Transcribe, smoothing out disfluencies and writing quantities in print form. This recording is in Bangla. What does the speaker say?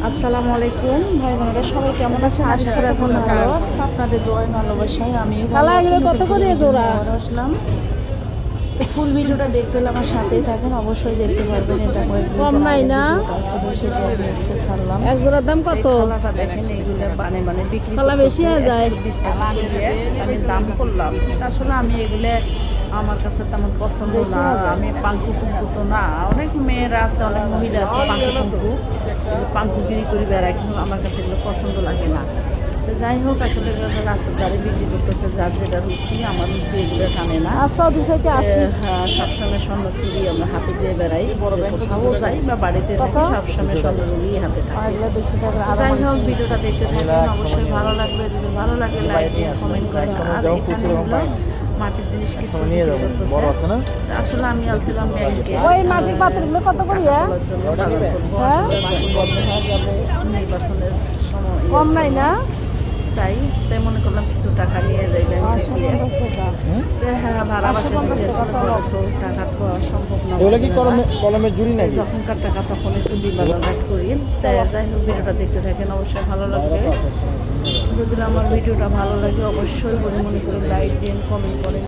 আসসালামু আলাইকুম ভাই বোনেরা, সবাই কেমন আছেন? আশা করি আছেন ভালো। আপনাদের দোয়ায় ভালোবাসায় আমিও ভালো আছি। কত করে জোড়া? আসলাম তো ফুল ভিডিওটা দেখতে হলে আমার সাথেই থাকেন, অবশ্যই দেখতে পারবেন। এটা কয়েকদিন কম নাই না? ছিল, সেটা আমি আজকে ছাড়লাম। এক জোড়ার দাম কত? খালাটা দেখেন, এইগুলো বানে বিক্রি খালা বেশি হয়ে যায়। 120 টাকা করে আমি দাম করলাম। আসলে আমি এগুলো আমার কাছে তেমন পছন্দ না। আমি পাঙ্কু কুঙ্কু তো না, অনেক মেয়েরা আছে, অনেক মহিলা আছে পাঙ্কু কুঙ্কু, কিন্তু পাঙ্কুগিরি করে বেড়ায়, কিন্তু আমার কাছে এগুলো পছন্দ লাগে না। তো যাই হোক, আসলে রাস্তার ধারে বিক্রি করতেছে, যার যেটা রুচি। আমার রুচি এগুলো টানে না। হ্যাঁ, সবসময় স্বর্ণ চুরি আমরা হাতে দিয়ে বেড়াই, কোথাও যাই বা বাড়িতে থাকি, সবসময় স্বর্ণ চুরি হাতে থাকে। যাই হোক, ভিডিওটা দেখতে থাকেন, অবশ্যই ভালো লাগবে। যদি ভালো লাগে লাইক দিন, কমেন্ট করেন। আর এখানে হলো মাটির জিনিস কিছু করতেছে। আসলে আমি আলছিলাম ব্যাংকে, ওই মাটির পাত্রগুলো কত করে? নির্বাচনের সময় কম নাই না? তাই মনে করলাম কিছু টাকা নিয়ে যাই ব্যাংক থেকে। তো হ্যাঁ, ভাড়া বাসা থেকে তো টাকা তো সম্ভব না। এগুলো কি কলমের জুড়ি নাই? যখনকার টাকা তখন একটু বিবাদন করি। তাই যাই হোক, ভিডিওটা দেখতে থাকেন, অবশ্যই ভালো লাগবে। যদি আমার ভিডিওটা ভালো লাগে, অবশ্যই মনে করে লাইক দিন, কমেন্ট করেন।